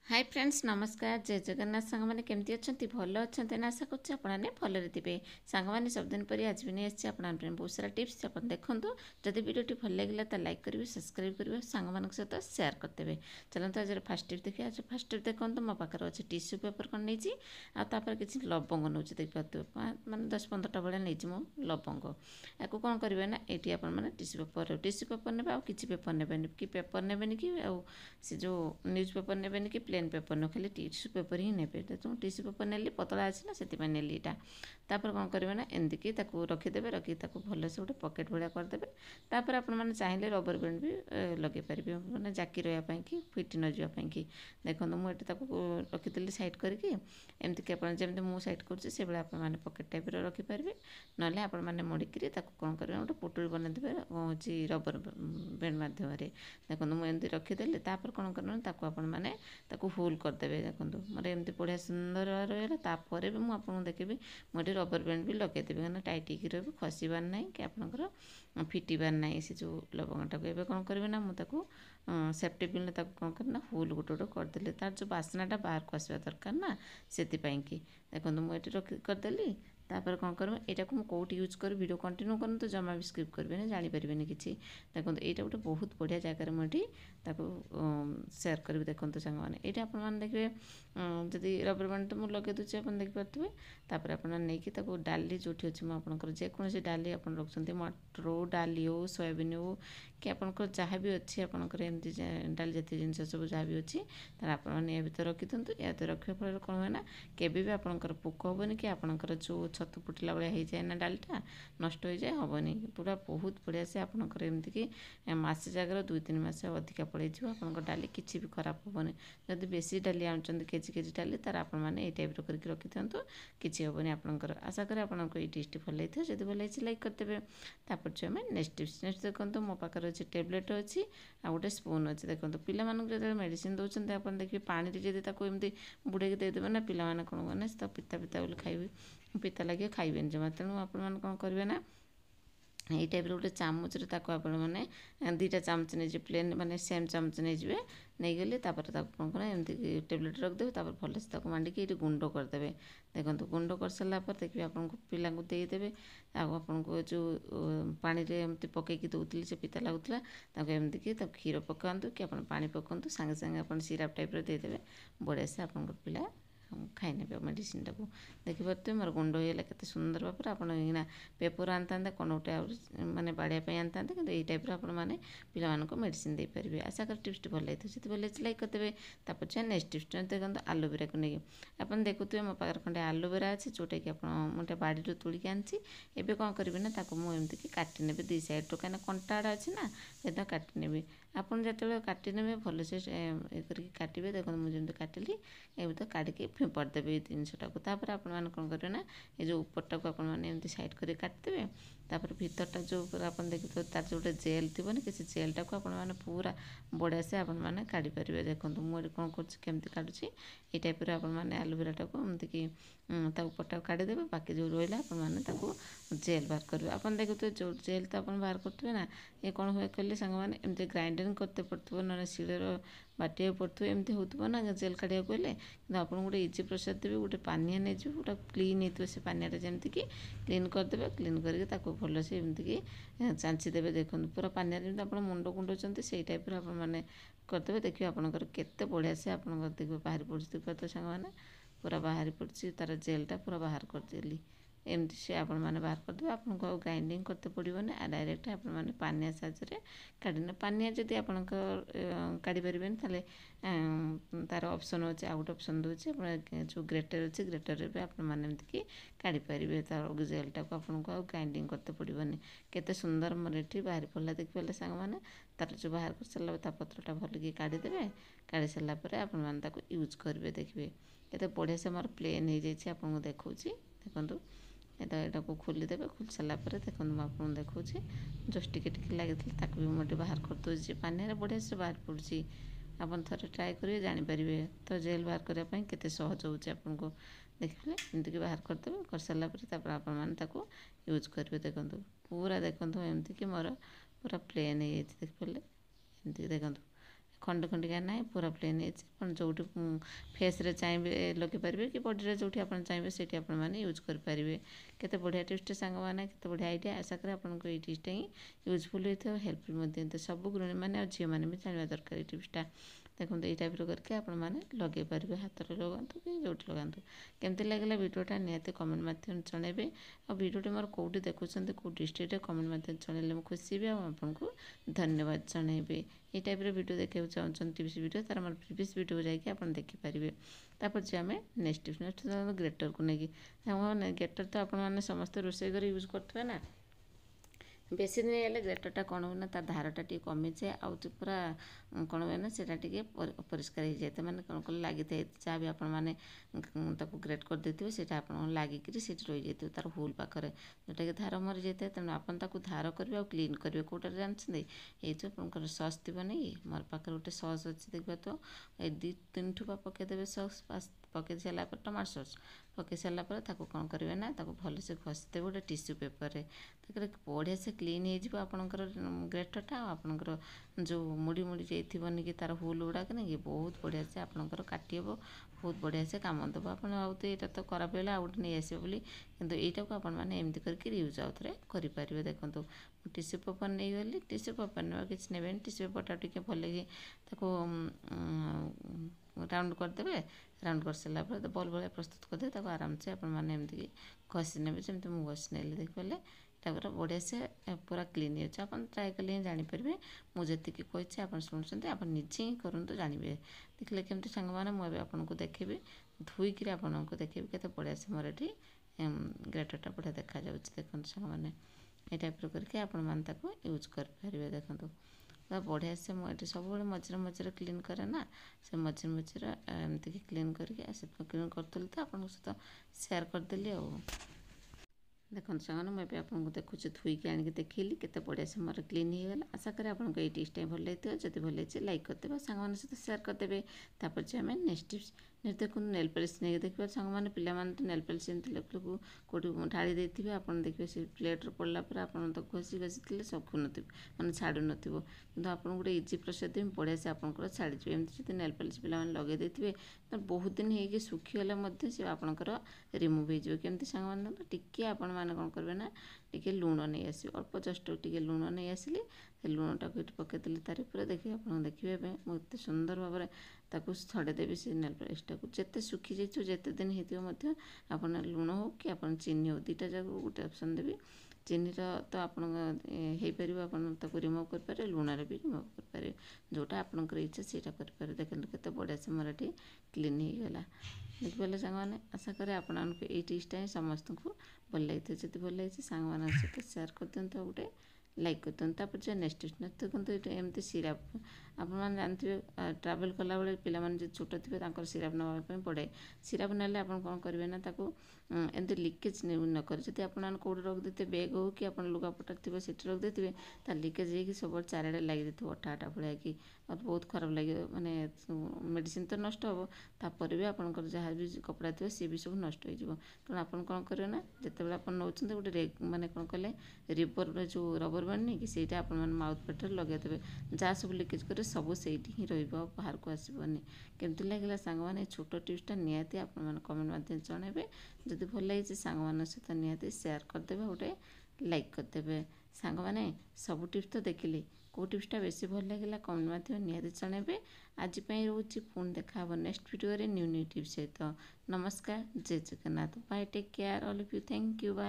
Hi friends नमस्कार जय जगन्नाथ सांग मैंने केमती अच्छा भल अच्छा ना आशा करने भलरे थे सांग मैंने सबदिन पर आज भी नहीं आसी बहुत सारा टिप्स आप देखो जब वीडियो भल लगे तो लाइक करेंगे सब्सक्राइब करेंगे सांग मान सहित सेयार करदे। चलते आज फास्ट टिप देखिए। आज फास्ट टिप देखो मो पाखे अच्छे टिश्यू पेपर कौन नहीं आपर किसी लवंग नौ देखिए मैंने 10-15टा भाया नहीं मो लवंग या कौन करेंगे ना ये आपने टिश्यू पेपर ने किसी पेपर ने कि पेपर ने कि से जो न्यूज पेपर ने कि प्लेन पेपर न खाली टिश्यू पेपर ही ने तो टिश्यू पेपर ने पतला अच्छे ना से नेली यहाँ तापर कौन करेंगे ना एमती रखीदे रखी भलसे गोटे पकेट भाया करदे। तापर आपने चाहिए रबर बैंड भी लगे पारे मैंने जाकी रहा कि फिट न जावाई कि देखो मुझे रखीदी सैड करके एमती कि जमी मुझे सैड कर आपने पकेट टाइप रखिपारे ना आपने मोड़िकी कौन करेंगे गोटे पुटुरी बनईदे हूँ रबर बैंड मध्यम देखो मुझे रखीदेली तापर कौन करेंगे आपने होल करदे। देखो मोर एमती बढ़िया सुंदर रहा तापर भी मुझे देखी मुझे रबर बैंड भी लगेदेवी कहना टाइट होगी रही खसबार ना कि आपंकर फिटबार ना से जो लवंगटा को कौन करेंगे ना मुझे सेफ्टी पिन कौन करना होल गोटे गोटे करदेली तार जो बास्नाटा बाहर को आसवा दरकार ना से देखो मुझे रखी करदेली। तापर कौन करेंगे यहाँ को कौटी यूज कर वीडियो कंटिन्यू करूँ तो जमा भी स्किप करेंगे जानीपारे कि देखो यहाँ गोटे बहुत बढ़िया जगार मुझे सेयार करी। देखो सांग मैंने ये आपने देखिए जदि रबर बैंड तो मुझे लगे दूसरी आप देखिपे तापर आपको डाली जो अच्छी मुझे जेकोसी डाली आप रखुच्च मटर हो डाली हो सोयाबीन हो कि आपंकर जहाँ भी अच्छी आपंकर एमती डाली जातीय जिन सब जहाँ भी अच्छी आपने या भर रखी दिंतु या रखा फल कौन हुए ना केवे भी आपंकर पोक हेनी कि आपंकर जो छतु फुटिला भाया हो जाए ना डालीटा नष्ट हो जाए हेनी पूरा बहुत बढ़िया से आपंकर एमती कि मसे जगार 2-3 मास अधिका पड़े आप डाली किसी भी खराब हेनी जदि बेसी डाली आनुंट केजी डाली तार आपने ये टाइप करके रखी था किसी हेनी आपंकर आशा करें आपको ये डिश भल लगी जब भल लगी लाइक करदे। तापर जो आम नेक्स्ट टिप्स नेक्स्ट देखो मो पाखे अच्छे टेबलेट अच्छी आ गोटे स्पून अच्छे देखो पिला जो मेडिसिन दौरान आप देखिए पानी जब एमती बुड़े देदेवे ना पिला कौन करेंगे तो पिता पिता बोली खाइबे पिता लगे खाइबे जमा तेणु आप कौन करेंगे ना यही टाइप गोटे चामच आपने 2टा चामच नहीं प्लेन माने सेम चामच नहीं नहीं गले कौन करें एमती टेबलेट रखिदेवे तापर भलसे मांडिकी ये गुंड करदे। देखो गुंड कर सारापर देखिए आपको पिला देदेवे आपको जो पानी एमती पकईकी दौली से पिता लगुला एमती कि क्षीर पकातु कि आप पा पकातु सागे सागे आप सिराप टाइप देदेवे बढ़िया से आप पिला खाई ने मेडिसिन टाक देखिपे मोर गुंड होगा के सुंदर भाव आपना पेपर आनता कौन गोटे मानने बाड़ापी आनता कि यही टाइप आपने पिला मेडिसिन दे पारे। आशा कर टिप्स भल लगी जो भल लगी लाइक करदे। तापर जो नेक्स्ट टिप्स देखो आलोवेरा को नहीं आप देखुए मो पाखे खंडे आलोवेरा अच्छे जोटा कि आप मोटे बाड़ी तोलिक आनी एवं कौन करेंगे ना मुझे काटी ने 2 साइड कहीं कंटा आड़ा अच्छे ना एकदम काटी ने आपड़ जो काटी ने भलसे ये काटे देखो मुझे काटिली ये तो काटिकी फिंपड़देवे जिनटा को तापर आपने कौन करेंगे ना ये जो उपरटा को आपने साइड कर काटिदेवे तापर भीतरटा जो आप देखिए तार जो गोटे जेल थी ना कि जेलटा को आपने पूरा बढ़िया से आपने काढ़ी पारे। देखो मुझे कौन करमती काटुची ये टाइप आपने आलोवेराटा को एमती कि उपरटा काढ़ीदेवे बाकी जो रहा आपने जेल बाहर करेंगे आप देखुए जो जेल तो आप बाहर करते ना ये कौन हुए कहले सांग मैंने एमती ग्राइंडिंग करते पड़ो ना शिलर बाटे पड़ो एमती हो ना जेल काढ़ा गले कि आपको गोटे इजी प्रोसेस देवी गोटे पानिया नहीं गोटे क्लीन हो से पानिया जमीन कि क्लीन करदे क्लीन करके भलसे एमती कि चांचीदेवे। देखो पूरा पानिया जमी आप मुंड कुंडाऊँ से टाइप आपने करदे देखिए आपंकर केते बढ़िया से आप देखिए बाहरी पड़े तो सांग मैंने पूरा बाहरी पड़ी तार जेलटा पूरा बाहर करदेली एमती से आपण मैंने बाहर करदे आपको ग्राइंडिंग करते पड़ोनी डायरेक्ट आपने पानिया साहाଯ୍य काढ़ने पानिया जदि आप काढ़ी पारे ताले तार ऑप्शन अच्छे आ गए ऑप्शन दूसरे जो ग्रेटर अच्छे ग्रेटर भी आपने काढ़ी पारे तार जेलटा को आपको ग्राइंडिंग करते पड़ोनी केते सुंदर मोर ये बाहरी पड़ा देखिए सांग मैंने तार जो बाहर कर सारा पत्रटा भलिक काढ़ीदेवे काढ़ी सारापर आप यूज करेंगे देखिए केते बढ़िया से मोर प्लेन हो जाए आपको देखा देखो यहाँ को खोलीदेवे खोली सारापर देखो मुझे देखा जस्ट टिके लगी भी मुझे बाहर कर दूसरी पानी बढ़िया से बाहर पड़ी आप थे ट्राए करेंगे जानीपारे तो जेल बाहर करने के सहज हो आपको देखिए एमती बाहर करदे कर सारापर आपको यूज करेंगे। देखो पूरा देखो एमती कि मोर पूरा प्लेन हो देखिए एमती देखो खंड खंडिका ना पूरा प्लेन है जो फेस रे चाहिए लगे पारे कि बॉडी जो चाहिए से यूज करेंगे केते बढ़िया टिप्स सांग मैंने केते बढ़िया आइडिया आशा करें आपको ये टिप्सटा ही यूजफुल होता है हेल्पफुल तो सब गृहिणी मैंने झील मैंने भी जानवा दरकार ये टिप्सटा देखो ये टाइप करके आपने लगे पारे हाथ में लगातु कि जो लगातु केमती लगे भिडियोटा निहाती कमेंट माध्यम जनइबे और भिडियोटी मोर कौटी देखुं कौ डिस्ट्रिक्ट कमेंट माध्यम जनइले मुझे खुशी भी आपको धन्यवाद जनइबे ये टाइप वीडियो देखा चाहते टिप्स वीडियो तार मोर प्रीवियस वीडियो को जाकि आप देखिपारे तापर जे आम नेक्स्ट ग्रेटर को लेकिन ग्रेटर तो आपने समस्त रोषे कर यूज करते ना बेसी दिन है ग्रेटरटा कौन हुए ना तार धारटा टी कमी जाए आउ पूरा कौन हुए ना सेटा टी परिष्कार हो जाए मैंने कौन कल लगी था जहाँ भी आपने ग्रेट कर देते से आप लगिक रही जाए तार होल पाखे जोटा कि धार मरी जाए तेणु आप धार करेंगे और क्लीन करेंगे कौटे जानते ये जो आप सस थी नहीं मोर पाखे गोटे सस अच्छी देखा तो ये 2-3 ठोपा पकईदेवे सस पकई सारापर टमाटो सस पकई सारापर कौन करेंगे ना भल से घसीदेवे गोटे टिश्यू पेपर बढ़िया से क्लीन हो आपंकर ग्रेटरटा आपंकर जो मुड़ी मुड़ी जाइए कि तार होल गुड़ाक नहीं कि बहुत बढ़िया से आपंकर काटी हे बहुत बढ़िया से कम देव आप यहाँ तो खराब है आउ गए नहीं आसो बोली कितु यहीटा को आपमती करके यूज आउ थे करेंगे देखो टिश्यू पेपर नहीं गली टिश्यू पेपर नहीं किसी ने टिश्यू पेपरटा टी भल राउंड करदे राउंड कर सारा पर बल भाया प्रस्तुत करदे आराम से आपमती घसी ने जमी मुझे घसी नेली देखिए पूरा बढ़िया से पूरा क्लीन हो ट्राए कले ही जानीपर मुझे कही आप शुणुंट आप निजे ही करूँ जानवे देखिए केमती सांग मैंने मुझे आपको देखेबी धोईक आपको देखेबी केते बढ़िया से मोर ये ग्रेटरटा बढ़िया देखा देखते सांग मैंने ये टाइप करके आपको यूज करेंगे देखो बढ़िया से मुझे सब मझे मझे क्लीन करे ना से मझे मझे एमती क्लीन करके क्लीन करी तो आप सहित सेयार करदेली देखो सामान मुझे आपको देखुची धोईकी आनिक देखली केते बढ़िया से मोर क्लीन हो गला आशा करें आपको ये टिप्सटा भल लगे जब भल लगे लाइक करदे सांग सहित सेयार करदे तापर जे आम नेक्स्ट टिप्स देखो नेल पॉलिश नहीं देखिए सांग मैंने पिलाने तो नेल पॉलिश एमती लोक कौटी ढाड़ी देते आप देखिए से प्लेट पड़ला आप घसी घसी सकू न मैंने छाड़ू नथिबो किंतु आपको गोटे इजी प्रोसेस देवी बढ़िया से आपंकर छाड़ीजे एमती जो नेल पॉलिश पिलाने लगे देते तो बहुत दिन हो सुखीगले सी आपंकर रिमूव हो केमती सांग मैंने टिके आपण मैंने कौन करेंगे ना टे लुण नहीं आस अल्प जस्ट टे लुण नहीं आसिली लुणटा को पकईदेली तार पूरा देखिए आप देखिए मुझे सुंदर भाव में छड़ेदेवी से नेल पॉलिशटा को जिते सुखी जाइए जिते दिन होती आप लुण हो कि आप चीनी हो दुईटा जाक गोटे ऑप्शन देवी चीनी तो आप रिमूव करेंगे लुण भी रिमूव करेंगे जोटा आपंकर इच्छा से करेंगे देखते केते बढ़िया से मोर ये क्लीन हो गला देखिए सांग मैंने आशा करें आपको ये टिप्सटा ही समस्त को भल लगी जब भल लगी सांग मान सहित सेयार कर दिखाँ गोटे लाइक कर दिखाँ जो नेक्स्ट देखते एमती सिराप आपने जानते ट्रावेल कला बेले पिलाने जो छोट थे सिराप नापी पड़े सिराप ना आप कौन करेंगे ना एमती लिकेज न कर जब आप कौट रखिदे बैग हो कि आप लुगापटा थी से रखिदे तो लिकेज हो सब चारिड़े लगी अठा अठा भाया कि बहुत खराब लगे माने मेडिसिन तो नष्ट हे तापर भी आपंकर जहाँ भी कपड़ा थी सी भी सब नष्ट हो तेणु आप कौन करेंगे ना जिते आप नौ गोटे माने कौन कले रिबर जो रबर बैंड नहीं कि सहीटा आप माउथ पेटर लगेदेवे जहाँ सब लिकेज करे सब से ही बाहर को आसबनी केमती लगे सांग मैंने छोट टिप्सटा निहाती आप कमेंट माध्यम जनइबे जब भल लगी सांग मान सहित निहाती सेयार करदे गोटे लाइक करदे सांग मैंने सब टिप्स तो देखिली कौ टिप्सटा बेसी भल लगे कमेंट माध्यम निहाती जनइबे आज रोचे पुणी देखा next video new new tips सहित नमस्कार जय Jagannath bye take care all of you thank you bye.